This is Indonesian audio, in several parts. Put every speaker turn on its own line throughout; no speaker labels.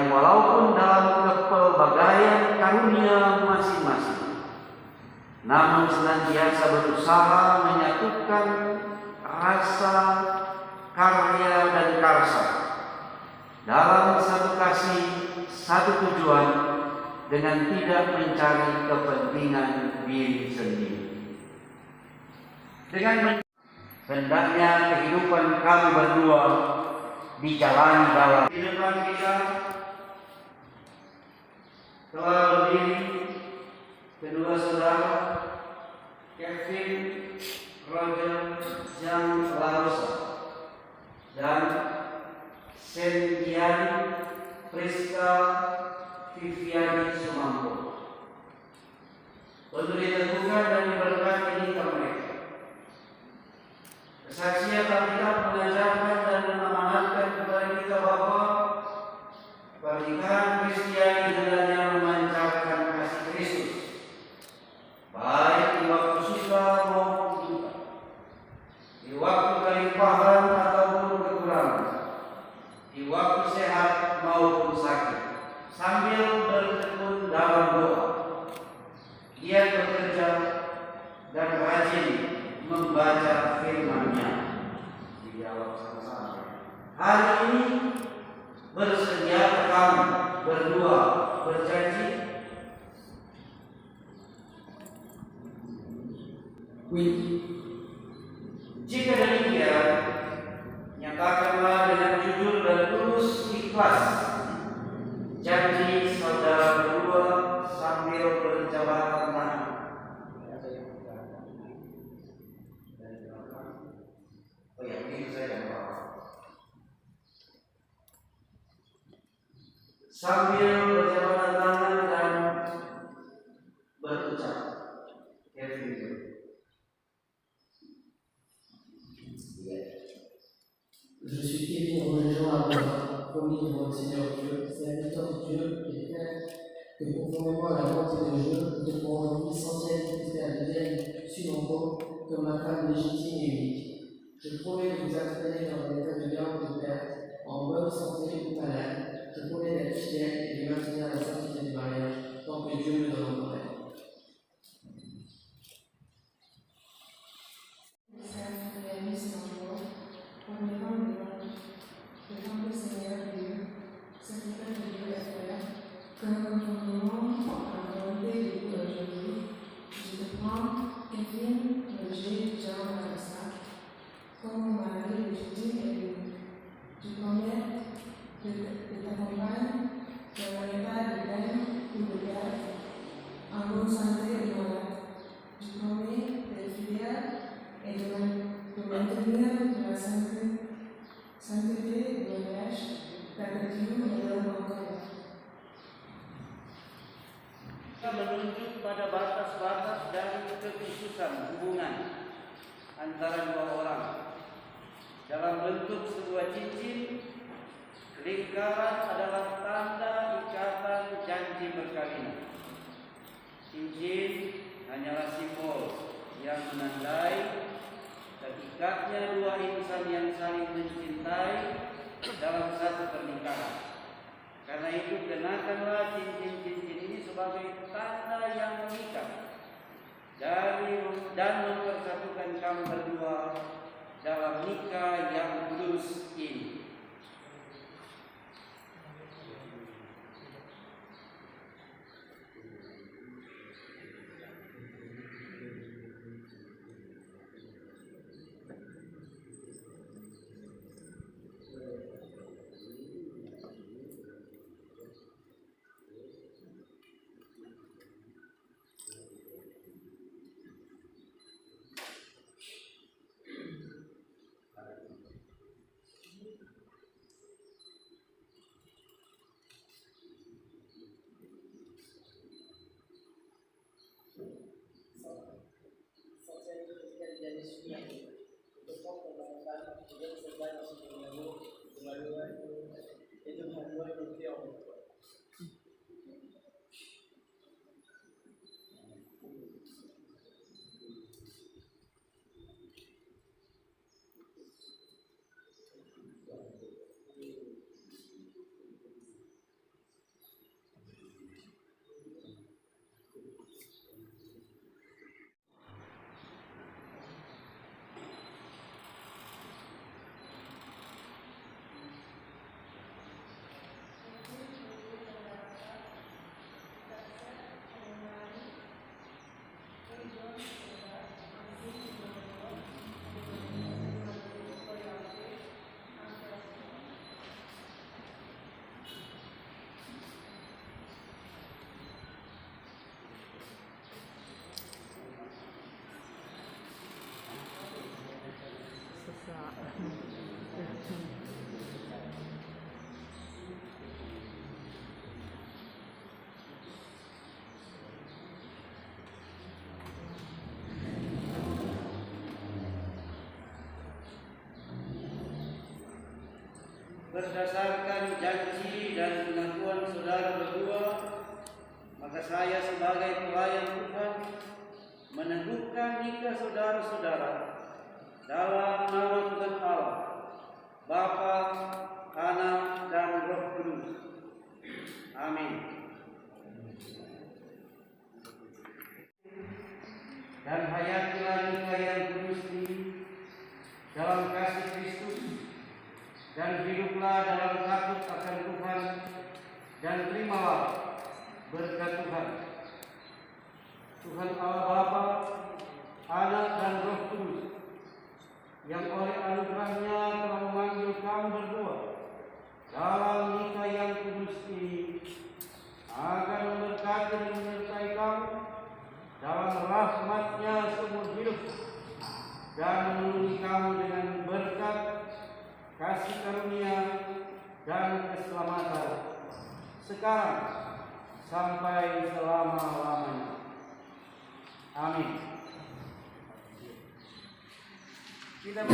yang walaupun dalam kepelbagaian karunia masing-masing, namun senantiasa berusaha menyatukan rasa, karya, dan karsa dalam satu kasih, satu tujuan, dengan tidak mencari kepentingan diri sendiri. Hendaknya kehidupan kami berdua dijalani dalam kehidupan kita. Telah berdiri kedua saudara Kevin Roger Jean Larosa dan Sentiani Priska Viviani Sumampo, untuk diteguhkan dan diberkati nikah mereka. Kesaksian Alkitab mengajarkan dan mengamanatkan kepada kita bahwa pernikahan Kristiani hendaknya memancarkan kasih Kristus, baik di waktu suka maupun duka, di waktu kelimpahan ataupun kekurangan, di waktu sehat maupun sakit, sambil bertekun dalam doa, giat bekerja, dan rajin membaca firman-Nya. Dijawab sama-sama. Hari ini bersedia kami berdua berjanji. Jika demikian, nyatakanlah dengan jujur dan tulus ikhlas janji saudara berdua sambil berjabat tangan. Oh ya, ini saya sambil berjabat tangan dan berucap.
Je suis Kevin Roger Jean, promis devant le Seigneur Dieu, serviteur de Dieu qui est fait, que conformément à la volonté de Dieu, je prends aujourd'hui centième à deuxième Sumampo comme ma femme légitime et unique. Je promets de vous accompagner dans un état de garde de père, en bonne santé ou malade. Je promets d'être fidèle et de maintenir la sainteté du mariage tant que Dieu me donne en paix.
Menunjuk pada batas-batas dan kekhususan hubungan antara dua orang dalam bentuk sebuah cincin. Lingkaran adalah tanda ikatan janji perkawinan. Cincin hanyalah simbol yang menandai terikatnya dua insan yang saling mencintai dalam satu pernikahan. Karena itu kenakanlah cincin-cincin ini sebagai tanda yang mengikat dan mempersatukan kamu berdua dalam nikah yang kudus ini. berdasarkan janji dan pengakuan saudara berdua, maka saya sebagai pelayan Tuhan meneguhkan nikah saudara-saudara dalam nama Tuhan Allah, Bapa, Anak, dan Roh Kudus. Amin. Dan hayatilah nikah yang kudus ini dalam kasih Kristus, dan hiduplah dalam takut akan Tuhan, dan terimalah berkat Tuhan. Tuhan Allah Bapa, Anak, dan Roh Kudus, yang oleh anugerahnya telah memanggil kamu berdua dalam nikah yang kudus ini, akan memberkati dan menyertai kamu dalam rahmat-Nya seumur hidup, dan memenuhi kamu dengan berkat, kasih karunia, dan keselamatan sekarang sampai selama-lamanya. Amin. Kita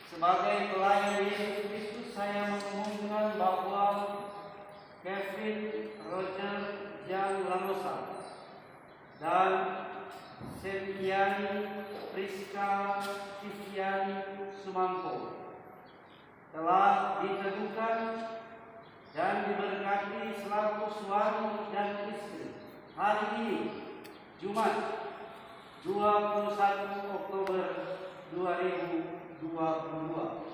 sebagai pelayan Yesus Kristus, saya mengumumkan bahwa Kevin Roger Jan Lamosa dan Septiani Priska Tiviani Sumangko telah diteguhkan dan diberkati selaku suami dan istri hari ini, Jumat 21 Oktober 2022.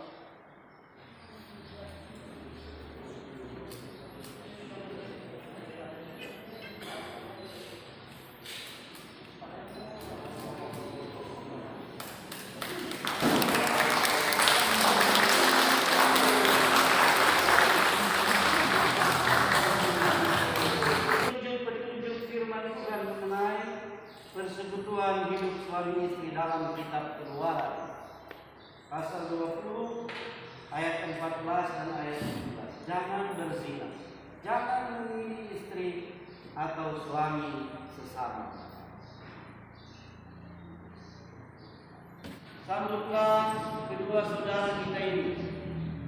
Persekutuan hidup suami istri dalam kitab Keluaran pasal 20 ayat 14 dan ayat 15. Jangan berzina, jangan memilih istri atau suami sesama. Sambutlah kedua saudara kita ini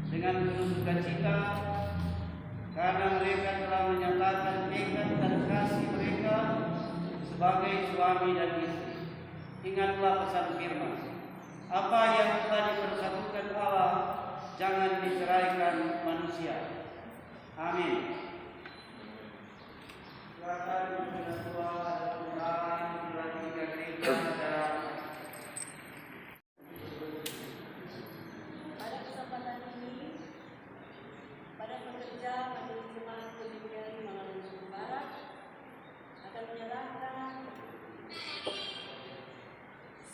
dengan penuh sukacita, karena mereka telah menyatakan tekad dan kasih mereka sebagai suami dan istri. Ingatlah pesan firman, apa yang telah dipersatukan Allah, jangan diceraikan manusia. Amin. Silakan ketua ada undangan dilanjutkan gereja dan
pada kesempatan ini, pada pekerja Majelis Jemaat Presbyterian Mangalusu Barat akan menyerahkan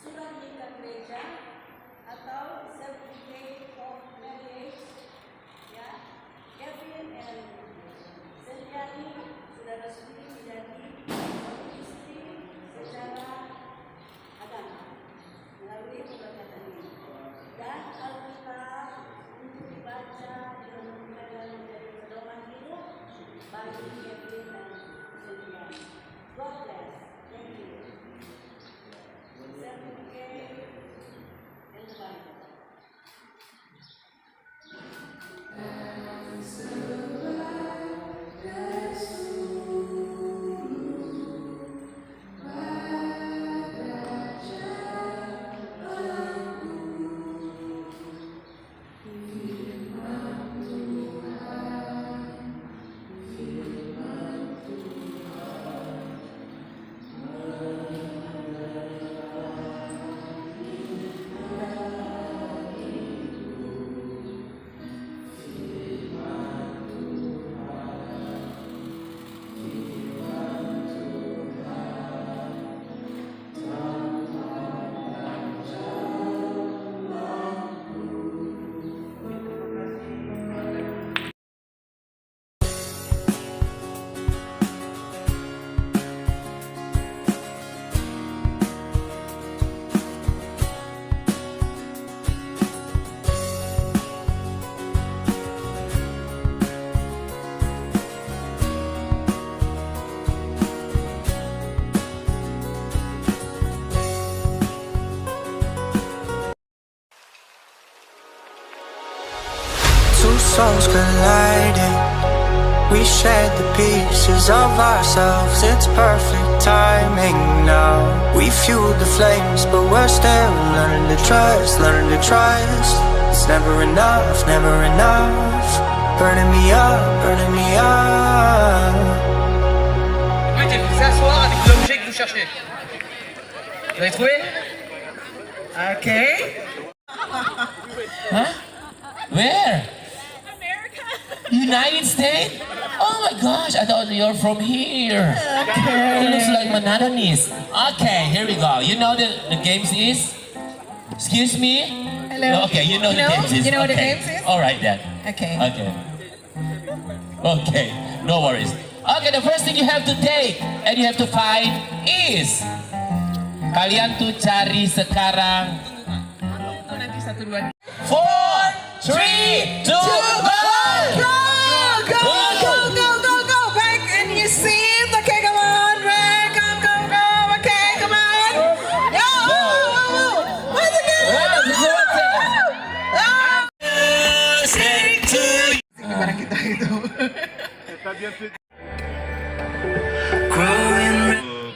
surat nikah gereja atau Certificate of Marriage, ya, Kevin and Septiani sudah resmi menjadi suami istri
souls colliding. We shed the pieces of ourselves, it's perfect timing now. We fueled the flames, but we're still learning to trust, learning to trust. It's never enough, never enough. Burning me up, burning me up.
Écoutez, vous asseoir avec l'objet que vous cherchez. Vous l'avez trouvé? Ok.
Huh? Where? United States? Oh my gosh, I thought you're from here. Okay. It looks like Manadanis. Okay, here we go. You know the games is? Excuse me?
Hello.
Okay, you know the games is.
You know what the
Okay.
games is?
All right then.
Okay.
Okay. Okay, no worries. Okay, the first thing you have to take and you have to find is kalian tuh cari sekarang 4, 3, 2, 1.
Go! Back in your seats. Okay, come on, Ray. Go. Okay, come on. Yo! Once again. Gimana kita itu?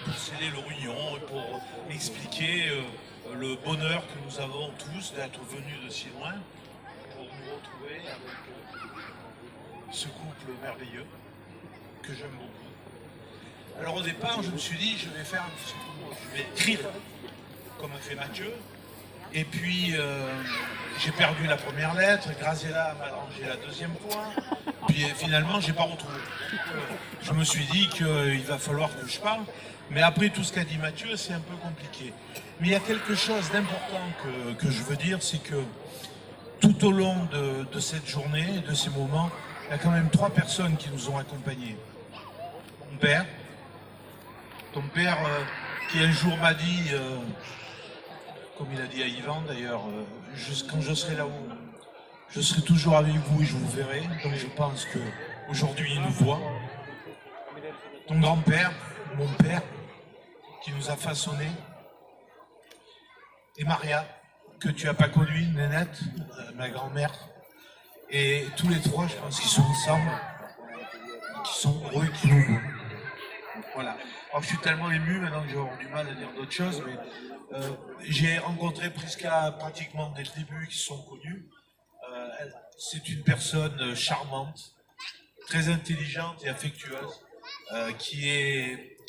Pour sceller leur union et pour expliquer le bonheur que nous avons tous d'être venus de si loin pour nous retrouver avec ce couple merveilleux que j'aime beaucoup. Alors au départ, je me suis dit, je vais faire un discours, je vais écrire comme a fait Mathieu. Et puis j'ai perdu la première lettre, Graziella m'a rangé la deuxième fois, puis finalement j'ai pas retrouvé. Je me suis dit qu'il va falloir que je parle, mais après tout ce qu'a dit Mathieu, c'est un peu compliqué. Mais il y a quelque chose d'important que je veux dire, c'est que tout au long de cette journée, de ces moments, il y a quand même 3 personnes qui nous ont accompagnés. Ton père qui un jour m'a dit, comme il a dit à Yvan d'ailleurs, quand je serai là-haut, je serai toujours avec vous et je vous verrai. Donc je pense qu'aujourd'hui il nous voit. Ton grand-père, mon père, qui nous a façonnés. Et Maria, que tu n'as pas connue, Nénette, ma grand-mère. Et tous les 3, je pense qu'ils sont ensemble, qui sont heureux, qui nous voient. Voilà. Alors je suis tellement ému maintenant que je vais avoir du mal à dire d'autres choses, mais j'ai rencontré Prisca pratiquement dès le début, qui sont connus. C'est une personne charmante, très intelligente et affectueuse, qui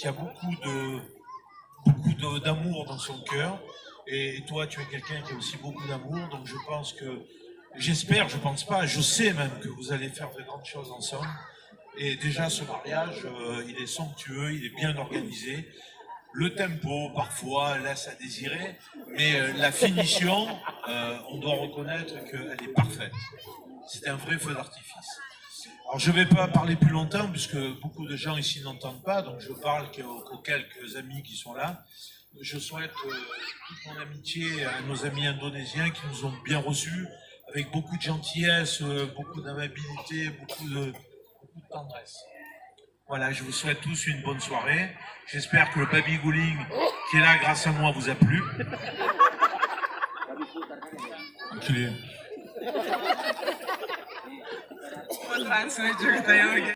a beaucoup d'amour dans son cœur. Et toi, tu es quelqu'un qui a aussi beaucoup d'amour, donc je pense que, j'espère, je pense pas, je sais même que vous allez faire de grandes choses ensemble. Et déjà, ce mariage, il est somptueux, il est bien organisé. Le tempo, parfois, laisse à désirer, mais la finition, on doit reconnaître qu'elle est parfaite. C'est un vrai feu d'artifice. Alors, je ne vais pas parler plus longtemps, puisque beaucoup de gens ici n'entendent pas, donc je parle qu'aux quelques amis qui sont là. Je souhaite toute mon amitié à nos amis indonésiens qui nous ont bien reçus, avec beaucoup de gentillesse, beaucoup d'amabilité, beaucoup de tendresse. Voilà, je vous souhaite tous une bonne soirée. J'espère que le baby guling qui est là grâce à moi vous a plu. Enculé.
Translator tayo.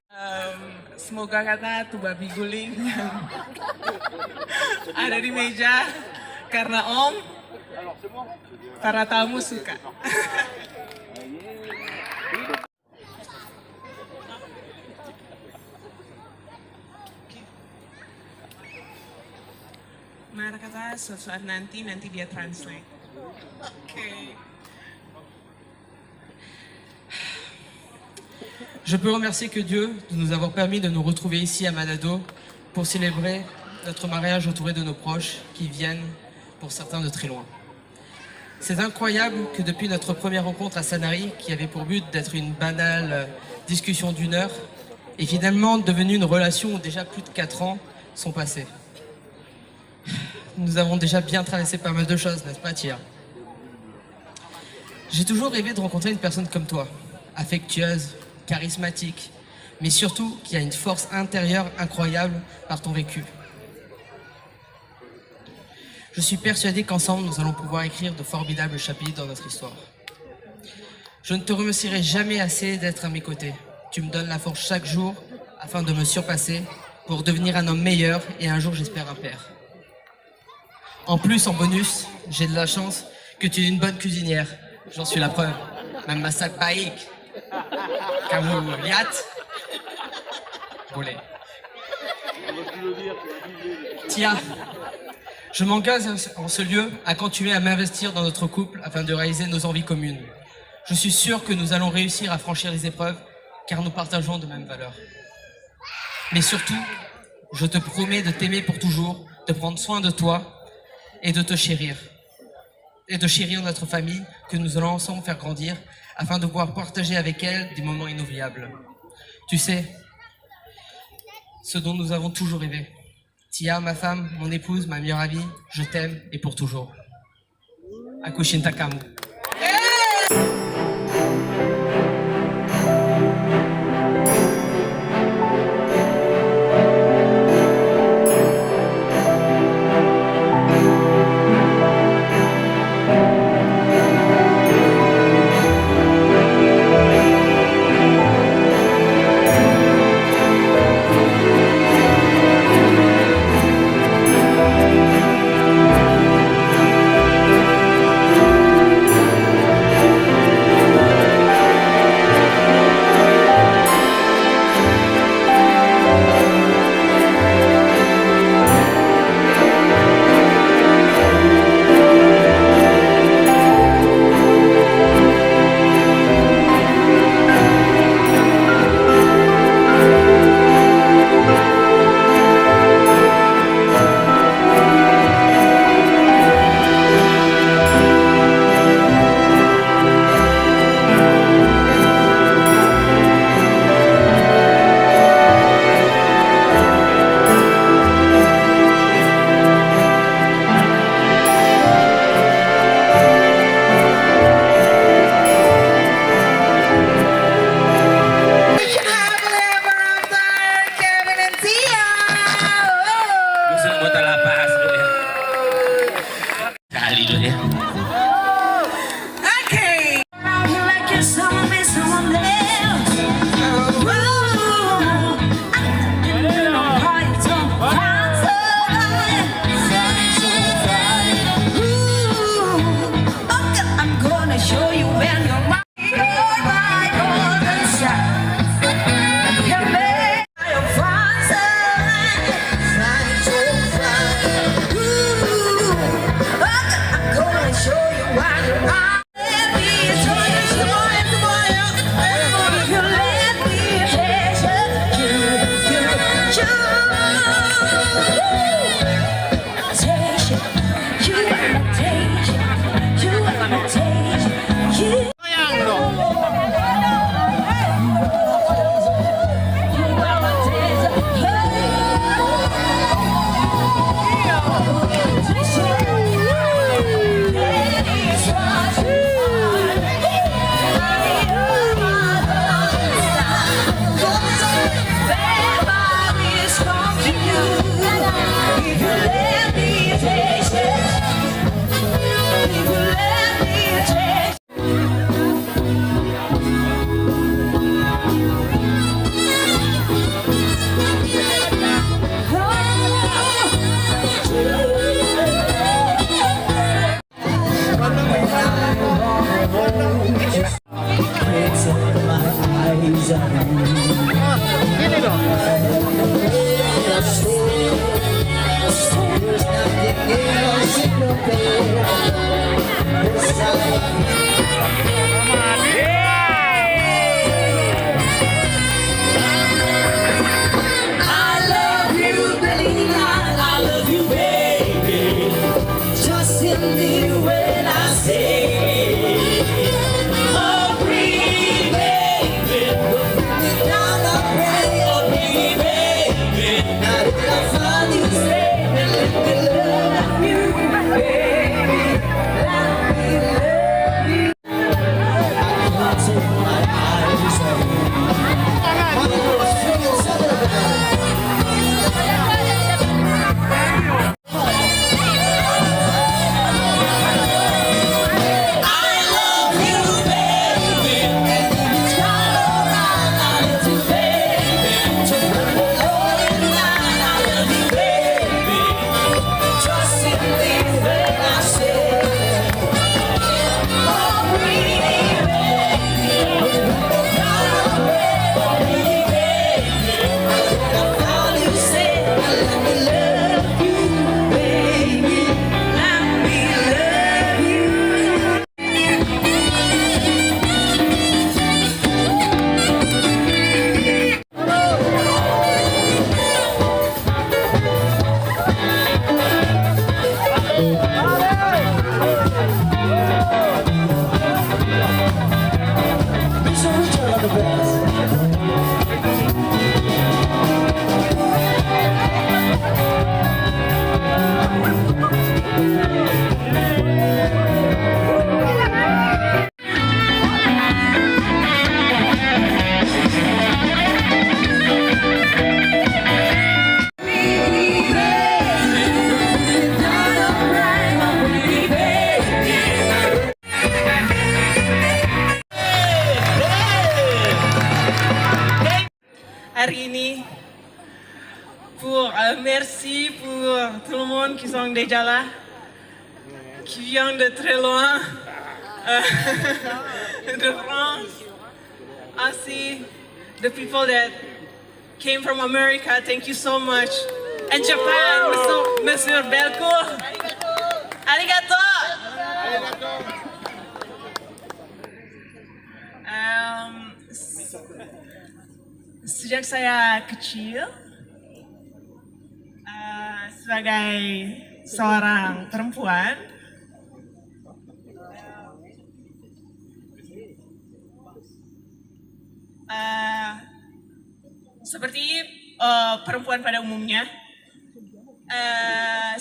Semoga kata tuh babi guling yang ada di meja karena Om, para tamu suka. Mara kata suatu saat nanti dia translate. Okay. Je peux remercier que Dieu de nous avoir permis de nous retrouver ici à Manado pour célébrer notre mariage entouré de nos proches qui viennent, pour certains, de très loin. C'est incroyable que depuis notre première rencontre à Sanary, qui avait pour but d'être une banale discussion d'1 heure, est finalement devenue une relation où déjà plus de 4 ans sont passés. Nous avons déjà bien traversé pas mal de choses, n'est-ce pas, Tia? J'ai toujours rêvé de rencontrer une personne comme toi, affectueuse, charismatique, mais surtout qui a une force intérieure incroyable par ton vécu. Je suis persuadé qu'ensemble, nous allons pouvoir écrire de formidables chapitres dans notre histoire. Je ne te remercierai jamais assez d'être à mes côtés. Tu me donnes la force chaque jour afin de me surpasser pour devenir un homme meilleur et un jour, j'espère, un père. En plus, en bonus, j'ai de la chance que tu es une bonne cuisinière. J'en suis la preuve. Même masak baik. Kamu lihat? Boleh. Tia, je m'engage en ce lieu à continuer à m'investir dans notre couple afin de réaliser nos envies communes. Je suis sûr que nous allons réussir à franchir les épreuves car nous partageons de mêmes valeurs. Mais surtout, je te promets de t'aimer pour toujours, de prendre soin de toi et de te chérir. Et de chérir notre famille que nous allons ensemble faire grandir afin de pouvoir partager avec elle des moments inoubliables. Tu sais, ce dont nous avons toujours rêvé. Tia, ma femme, mon épouse, ma meilleure amie, je t'aime et pour toujours. Aku cinta kamu. Hari ini, merci pour tout le monde qui sont déjà là, qui vient de très loin, de France, aussi the people that came from America, thank you so much, and Japan, Monsieur Belko, arigato. Sejak saya kecil, sebagai seorang perempuan, seperti perempuan pada umumnya,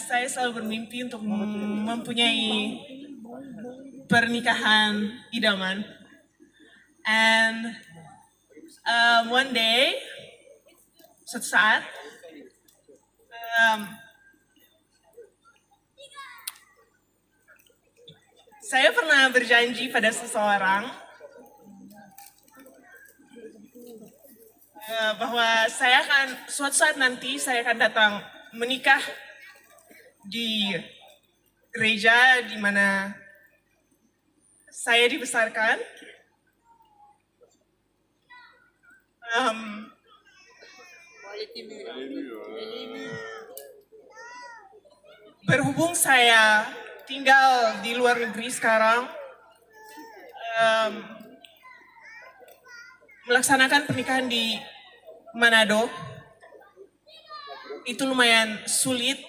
saya selalu bermimpi untuk mempunyai pernikahan idaman. And one day, suatu saat, saya pernah berjanji pada seseorang bahwa saya akan suatu saat nanti saya akan datang menikah di gereja di mana saya dibesarkan. Berhubung saya tinggal di luar negeri sekarang, melaksanakan pernikahan di Manado itu lumayan sulit,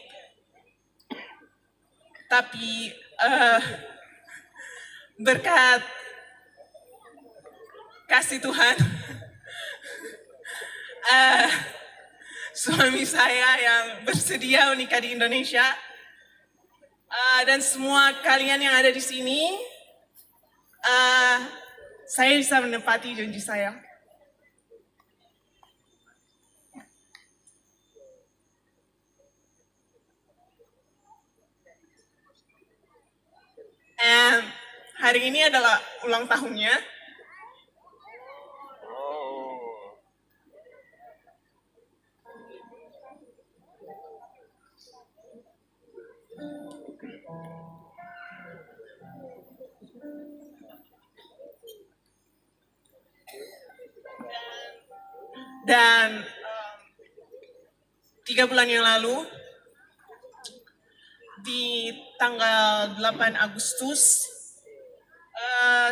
tapi berkat kasih Tuhan, suami saya yang bersedia menikah di Indonesia, dan semua kalian yang ada di sini, saya bisa menepati janji saya. And hari ini adalah ulang tahunnya. Dan 3 bulan yang lalu, di tanggal 8 Agustus,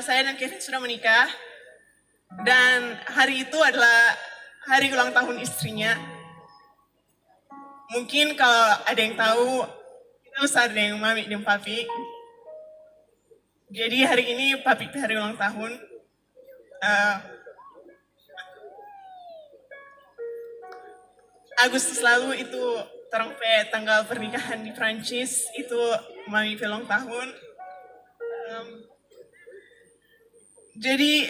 saya dan Kevin sudah menikah. Dan hari itu adalah hari ulang tahun istrinya. Mungkin kalau ada yang tahu, kita besar dengan mami dan papi. Jadi hari ini papi hari ulang tahun. Agustus lalu itu trompet tanggal pernikahan di Prancis, itu mami ulang tahun. Jadi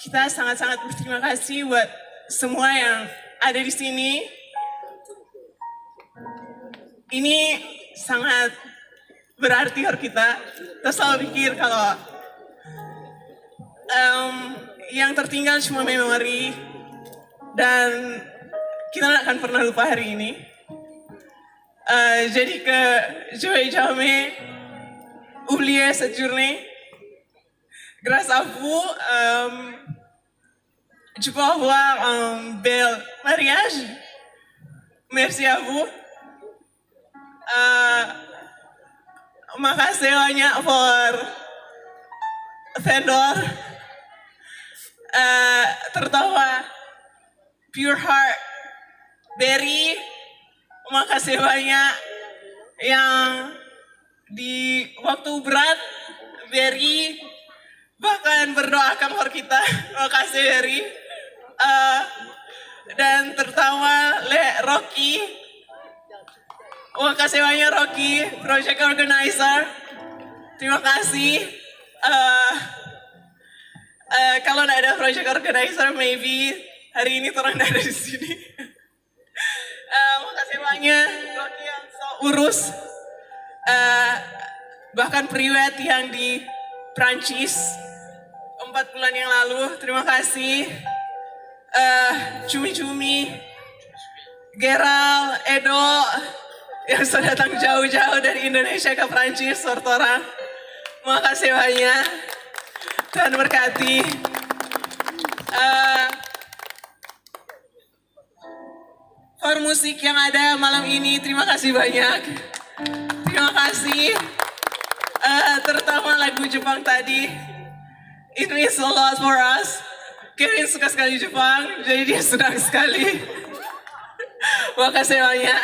kita sangat-sangat berterima kasih buat semua yang ada di sini. Ini sangat berarti untuk kita. Kita selalu pikir kalau yang tertinggal cuma memori, dan kita tidak akan pernah lupa hari ini. Jadi que je vais jamais oublier cette journée. Grâce à vous, je peux avoir un bel mariage. Merci à vous. Makasih banyak for vendor, terutama Pure Heart, Berry. Makasih banyak yang di waktu berat, Berry,
bahkan berdoakan for kita. Terima kasih Harry. Dan terutama Rocky. Terima kasih banyak Rocky, project organizer. Terima kasih. Kalau nggak ada project organizer, maybe hari ini orang nggak ada di sini. Makasih banyak Rocky yang so urus. Bahkan priwet yang di Prancis 4 bulan yang lalu. Terima kasih. Cumi-cumi, Geral, Edo yang sudah datang jauh-jauh dari Indonesia ke Prancis, Sortora. Terima kasih banyak. Tuhan berkati. For musik yang ada malam ini, terima kasih banyak. Terima kasih. Terutama lagu Jepang tadi. It means a lot for us. Kevin suka sekali Jepang, jadi dia senang sekali. Terima kasih banyak.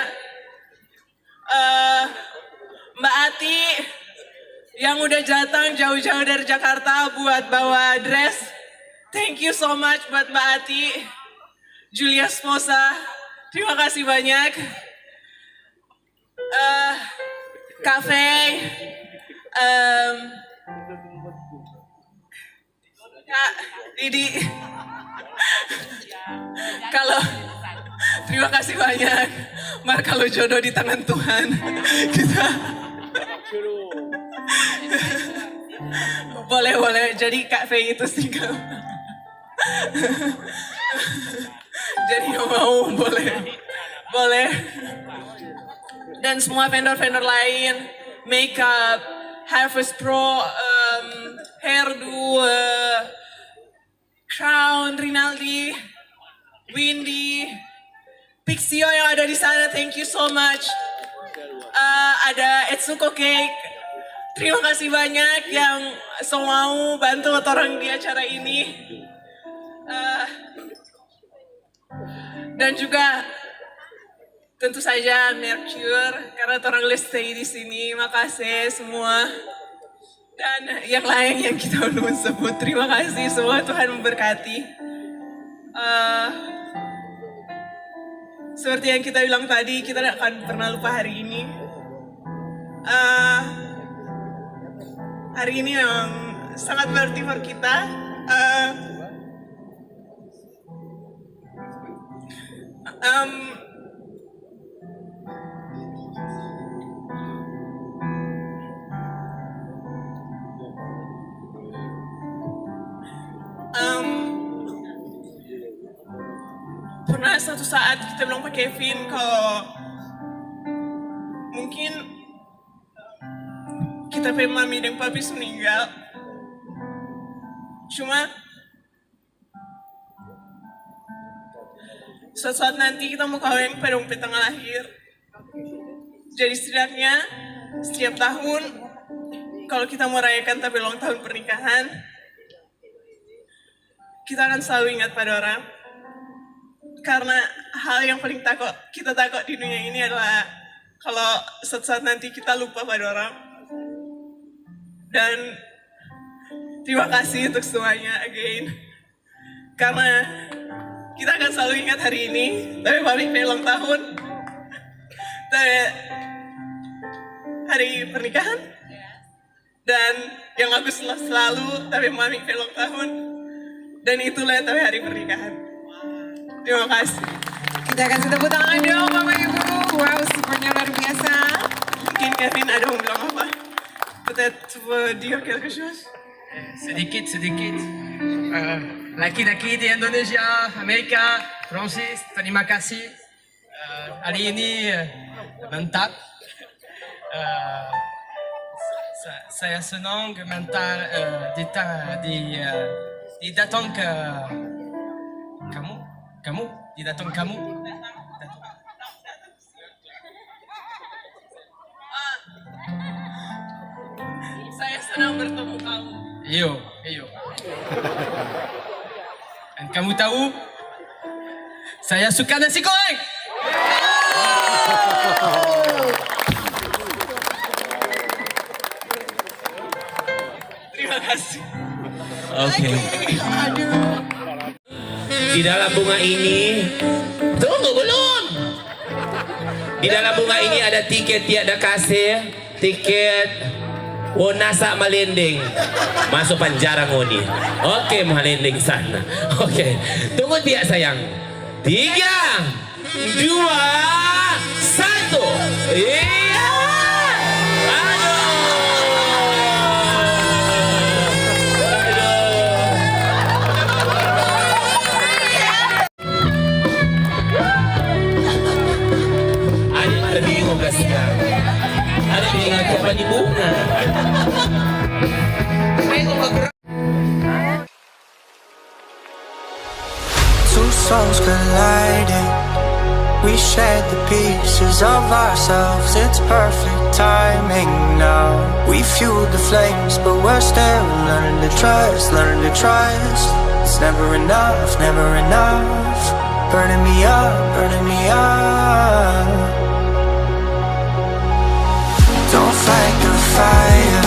Mbak Ati yang udah datang jauh-jauh dari Jakarta buat bawa dress. Thank you so much buat Mbak Ati. Julia Sposa, terima kasih banyak. Cafe, Kak Didi. Kalau terima kasih banyak. Mar kalau jodoh di tangan Tuhan, kita boleh jadi Kak Faye itu single. Jadi mau boleh. Dan semua vendor-vendor lain, makeup, Harvest Pro, hairdo, Crown, Rinaldi, Windy, Pixio yang ada di sana, thank you so much. Ada Etsuko Cake, terima kasih banyak yang mau bantu orang di acara ini. Dan juga tentu saja Mercure, karena orang stay di sini, makasih semua. Dan yang lain yang kita belum sebut, terima kasih semua, Tuhan memberkati. Seperti yang kita bilang tadi, kita tidak akan pernah lupa hari ini. Hari ini memang sangat berarti for kita. Pernah satu saat kita bilang ke Kevin kalau mungkin kita pengen mami dan papi meninggal. Cuma suatu saat nanti kita mau kawin pada umur tanggal lahir. Jadi setidaknya setiap tahun kalau kita mau rayakan tapi ulang tahun pernikahan, kita akan selalu ingat pada orang. Karena hal yang paling kita takut di dunia ini adalah kalau suatu saat nanti kita lupa pada orang. Dan terima kasih untuk semuanya again. Karena kita akan selalu ingat hari ini, tapi mami ulang tahun. Tapi hari pernikahan. Dan yang aku selalu, tapi mami ulang tahun. Dan itulah tapi hari pernikahan. Terima kasih.
Kita kasih tepuk tangan dong Bapak Ibu. Wow, supernya luar biasa.
Mungkin Kevin ada mau bilang apa? Peut-être dire quelque chose?
Sedikit. Laki-laki di Indonesia, Amerika, Prancis, terima kasih. Hari ini mantap. Saya senang datang ke kamu datang kamu.
Saya senang bertemu kamu.
Iyo. Dan kamu tahu, saya suka nasi goreng.
Terima kasih.
Oke. Di dalam bunga ini, tunggu belum. Di dalam bunga ini ada tiket tiada kasih, tiket Wonasa Malending. Masuk penjara ngoni. Oke, Malending sana. Oke, tunggu tiak sayang. 3, 2, 1. Iya. Ada bingung gak sekarang? Ada bingung apa di bunga?
Two souls colliding. We shared the pieces of ourselves. It's perfect timing now. We fueled the flames, but we're still learning to trust, learning to trust. It's never enough, never enough. Burning me up, burning me up. Don't fight the fire.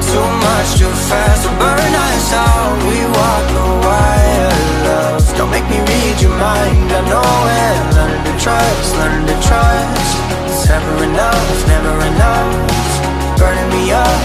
Too much too fast to burn us out. We walk the wire, love. Don't make me read your mind. I know it. Learning to trust, learning to trust. It's never enough, never enough. Burning me up,